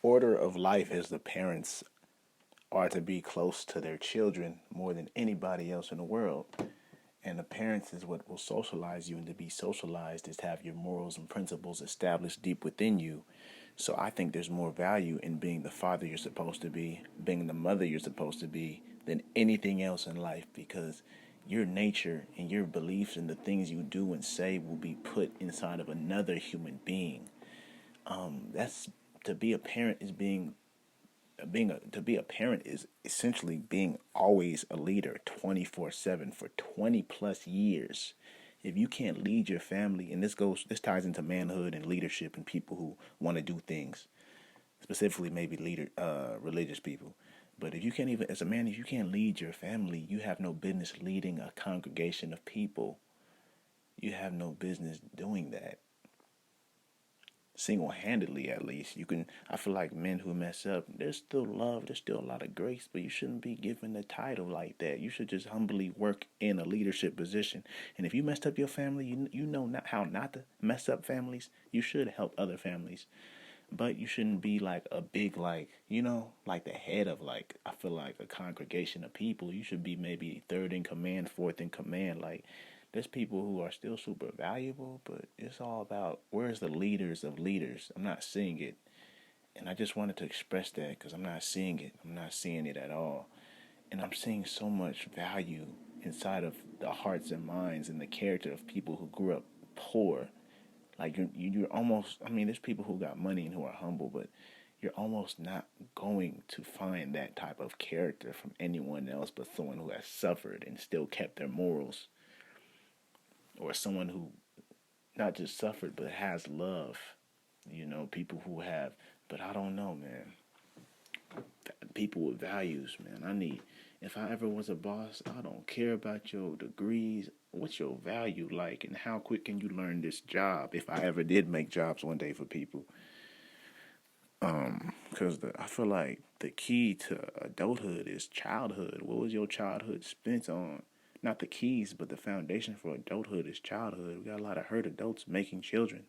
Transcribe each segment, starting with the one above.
order of life is the parents are to be close to their children more than anybody else in the world. And the parents is what will socialize you, and to be socialized is to have your morals and principles established deep within you. So I think there's more value in being the father you're supposed to be, being the mother you're supposed to be, than anything else in life, because your nature and your beliefs and the things you do and say will be put inside of another human being. That's to be a parent is to be a parent is essentially being always a leader 24/7 for 20 plus years. If you can't lead your family, and this ties into manhood and leadership and people who want to do things, specifically maybe religious people. But if you can't even, as a man, if you can't lead your family, you have no business leading a congregation of people. You have no business doing that single-handedly. At least you can. I feel like men who mess up, there's still love, there's still a lot of grace, but you shouldn't be given the title like that. You should just humbly work in a leadership position. And if you messed up your family, you know not how not to mess up families. You should help other families, but you shouldn't be like a big, like, like the head of, like, I feel like a congregation of people. You should be maybe third in command, fourth in command. Like, there's people who are still super valuable, but it's all about where's the leaders of leaders. I'm not seeing it. And I just wanted to express that because I'm not seeing it. I'm not seeing it at all. And I'm seeing so much value inside of the hearts and minds and the character of people who grew up poor. Like, you're almost, I mean, there's people who got money and who are humble, but you're almost not going to find that type of character from anyone else but someone who has suffered and still kept their morals, or someone who not just suffered but has love. People who have, but I don't know, man. People with values, man. If I ever was a boss, I don't care about your degrees. What's your value like, and how quick can you learn this job? If I ever did make jobs one day for people, because I feel like the key to adulthood is childhood. What was your childhood spent on? Not the keys, but the foundation for adulthood is childhood. We got a lot of hurt adults making children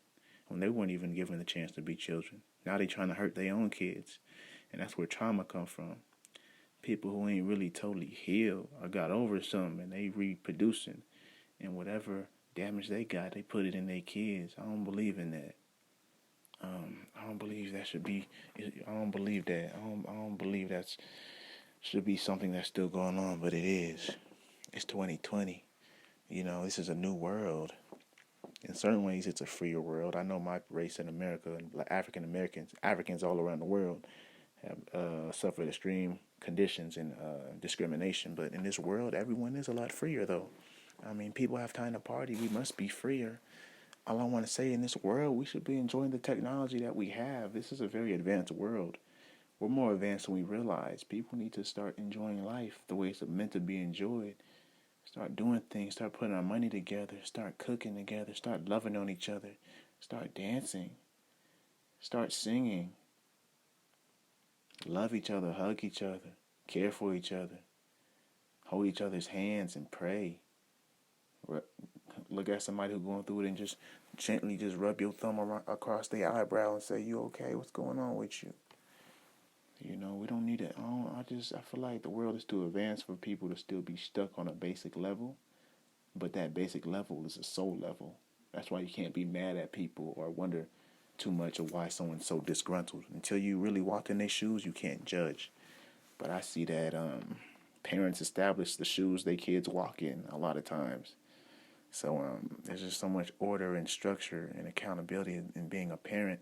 when they weren't even given the chance to be children. Now they trying to hurt their own kids, and that's where trauma comes from. People who ain't really totally healed or got over something, and they reproducing, and whatever damage they got, they put it in their kids. I don't believe in that. I don't believe that should be. I don't believe that. I don't believe that should be something that's still going on, but it is. It's 2020. This is a new world. In certain ways, it's a freer world. I know my race in America and Africans all around the world have suffered extreme conditions and discrimination. But in this world, everyone is a lot freer, though. I mean, people have time to party. We must be freer. All I want to say, in this world, we should be enjoying the technology that we have. This is a very advanced world. We're more advanced than we realize. People need to start enjoying life the way it's meant to be enjoyed. Start doing things. Start putting our money together. Start cooking together. Start loving on each other. Start dancing. Start singing. Love each other. Hug each other. Care for each other. Hold each other's hands and pray. Look at somebody who's going through it and just gently just rub your thumb across their eyebrow and say, "You okay? What's going on with you?" We don't need it. I feel like the world is too advanced for people to still be stuck on a basic level. But that basic level is a soul level. That's why you can't be mad at people or wonder too much of why someone's so disgruntled. Until you really walk in their shoes, you can't judge. But I see that parents establish the shoes their kids walk in a lot of times. So there's just so much order and structure and accountability in being a parent.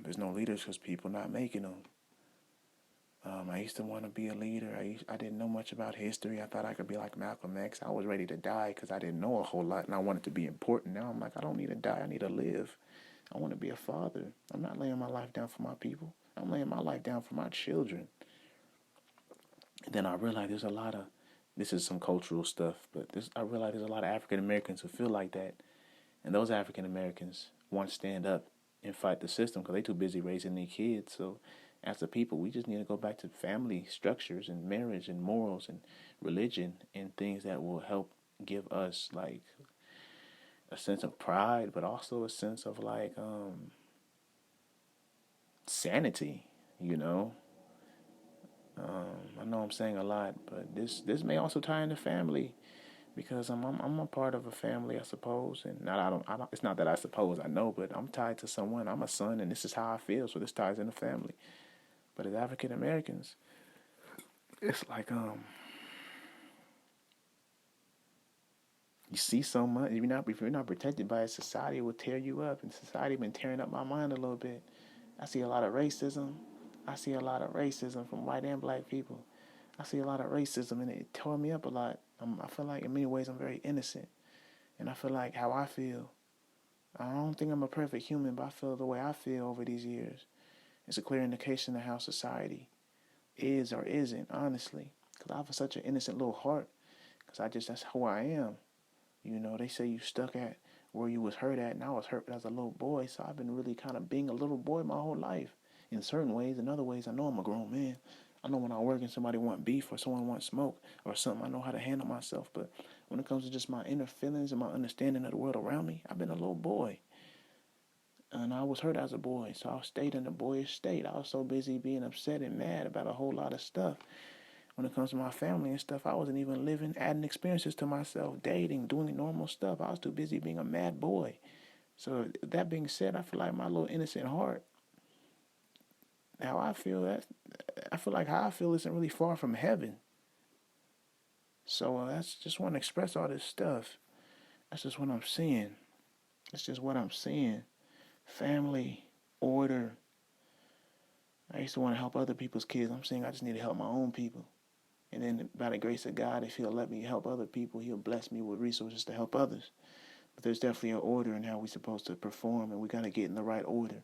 There's no leaders because people not making them. I used to want to be a leader. I didn't know much about history. I thought I could be like Malcolm X. I was ready to die because I didn't know a whole lot, and I wanted to be important. Now I'm like, I don't need to die. I need to live. I want to be a father. I'm not laying my life down for my people. I'm laying my life down for my children. And then I realized this is some cultural stuff, but I realized there's a lot of African Americans who feel like that. And those African Americans want to stand up and fight the system because they're too busy raising their kids. So as a people, we just need to go back to family structures and marriage and morals and religion and things that will help give us like a sense of pride, but also a sense of like sanity, you know. I know I'm saying a lot, but this may also tie into family because I'm a part of a family, I suppose, and not I don't. It's not that I suppose I know, but I'm tied to someone. I'm a son, and this is how I feel. So this ties into family. But as African Americans, it's like you see so much. If you're not protected by it, society will tear you up, and society been tearing up my mind a little bit. I see a lot of racism. I see a lot of racism from white and black people. I see a lot of racism, and it tore me up a lot. I feel like in many ways I'm very innocent, and I feel like how I feel. I don't think I'm a perfect human, but I feel the way I feel over these years. It's a clear indication of how society is or isn't, honestly. Because I have such an innocent little heart. Because that's who I am. You know, they say you stuck at where you was hurt at, and I was hurt as a little boy. So I've been really kind of being a little boy my whole life. In certain ways, in other ways, I know I'm a grown man. I know when I work and somebody want beef or someone want smoke or something, I know how to handle myself. But when it comes to just my inner feelings and my understanding of the world around me, I've been a little boy. And I was hurt as a boy, so I stayed in a boyish state. I was so busy being upset and mad about a whole lot of stuff. When it comes to my family and stuff, I wasn't even living, adding experiences to myself, dating, doing normal stuff. I was too busy being a mad boy. So that being said, I feel like my little innocent heart, how I feel that, I feel like how I feel isn't really far from heaven. So that's just want to express all this stuff. That's just what I'm seeing. That's just what I'm seeing. Family, order. I used to want to help other people's kids. I'm saying I just need to help my own people. And then by the grace of God, if He'll let me help other people, He'll bless me with resources to help others. But there's definitely an order in how we're supposed to perform, and we got to get in the right order.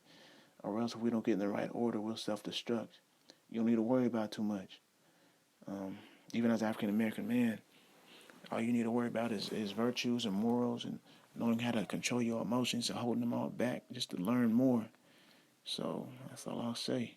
Or else if we don't get in the right order, we'll self-destruct. You don't need to worry about too much. Even as an African American man, all you need to worry about is virtues and morals and knowing how to control your emotions and holding them all back just to learn more. So that's all I'll say.